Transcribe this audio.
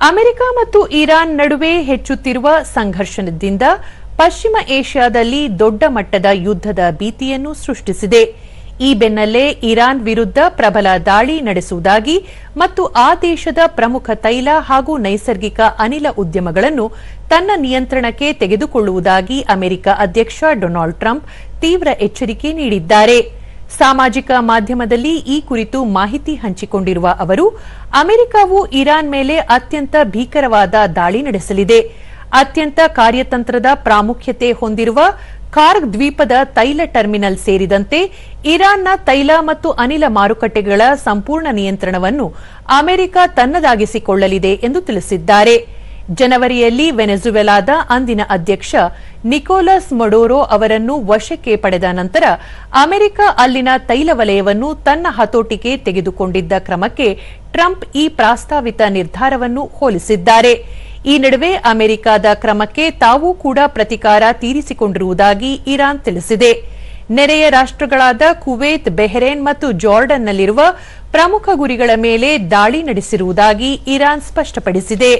America ಮತ್ತು Iran ನಡುವೆ ಹೆಚ್ಚುತ್ತಿರುವ ಸಂಘರ್ಷದಿಂದ ಪಶ್ಚಿಮ ಏಷ್ಯಾದಲ್ಲಿ ದೊಡ್ಡ ಮಟ್ಟದ ಯುದ್ಧದ ಭೀತಿಯನ್ನು ಸೃಷ್ಟಿಸಿದೆ. ಈ ಬೆನ್ನಲ್ಲೇ ಇರಾನ್ ವಿರುದ್ಧ ಪ್ರಬಲ ದಾಳಿ ನಡೆಸುವುದಾಗಿ ಮತ್ತು ಆ ದೇಶದ ಪ್ರಮುಖ ತೈಲ ಹಾಗೂ ನೈಸರ್ಗಿಕ ಅನಿಲ ಉದ್ಯಮಗಳನ್ನು ತನ್ನ ನಿಯಂತ್ರಣಕ್ಕೆ ತೆಗೆದುಕೊಳ್ಳುವುದಾಗಿ ಅಮೆರಿಕ ಅಧ್ಯಕ್ಷ ಡೊನಾಲ್ಡ್ ಟ್ರಂಪ್ ತೀವ್ರ ಎಚ್ಚರಿಕೆ ನೀಡಿದ್ದಾರೆ. ಸಾಮಾಜಿಕ ಮಾಧ್ಯಮದಲ್ಲಿ ಈ ಕುರಿತು ಮಾಹಿತಿ ಹಂಚಿಕೊಂಡಿರುವ ಅವರು, ಅಮೆರಿಕವು ಇರಾನ್ ಮೇಲೆ ಅತ್ಯಂತ ಭೀಕರವಾದ ದಾಳಿ ನಡೆಸಲಿದೆ. ಅತ್ಯಂತ ಕಾರ್ಯತಂತ್ರದ ಪ್ರಾಮುಖ್ಯತೆ ಹೊಂದಿರುವ ಕಾರ್ಗ್ ದ್ವೀಪದ ತೈಲ ಟರ್ಮಿನಲ್ ಸೇರಿದಂತೆ ಇರಾನ್ನ ತೈಲ ಮತ್ತು ಅನಿಲ ಮಾರುಕಟ್ಟೆಗಳ ಸಂಪೂರ್ಣ ನಿಯಂತ್ರಣವನ್ನು ಅಮೆರಿಕ ತನ್ನದಾಗಿಸಿಕೊಳ್ಳಲಿದೆ ಎಂದು ತಿಳಿಸಿದ್ದಾರೆ. ಜನವರಿಯಲ್ಲಿ ವೆನೆಜುವೆಲಾದ ಅಂದಿನ ಅಧ್ಯಕ್ಷ ನಿಕೋಲಸ್ ಮಡೋರೋ ಅವರನ್ನು ವಶಕ್ಕೆ ಪಡೆದ ನಂತರ ಅಮೆರಿಕ ಅಲ್ಲಿನ ತೈಲ ವಲಯವನ್ನು ತನ್ನ ಹತೋಟಿಗೆ ತೆಗೆದುಕೊಂಡಿದ್ದ ಕ್ರಮಕ್ಕೆ ಟ್ರಂಪ್ ಈ ಪ್ರಸ್ತಾವಿತ ನಿರ್ಧಾರವನ್ನು ಹೋಲಿಸಿದ್ದಾರೆ. ಈ ನಡುವೆ ಅಮೆರಿಕದ ಕ್ರಮಕ್ಕೆ ತಾವು ಕೂಡ ಪ್ರತಿಕಾರ ತೀರಿಸಿಕೊಂಡಿರುವುದಾಗಿ ಇರಾನ್ ತಿಳಿಸಿದೆ. ನೆರೆಯ ರಾಷ್ಟ್ರಗಳಾದ ಕುವೈತ್, ಬೆಹರೇನ್ ಮತ್ತು ಜಾರ್ಡನ್ನಲ್ಲಿರುವ ಪ್ರಮುಖ ಗುರಿಗಳ ಮೇಲೆ ದಾಳಿ ನಡೆಸಿರುವುದಾಗಿ ಇರಾನ್ ಸ್ಪಷ್ಟಪಡಿಸಿದೆ.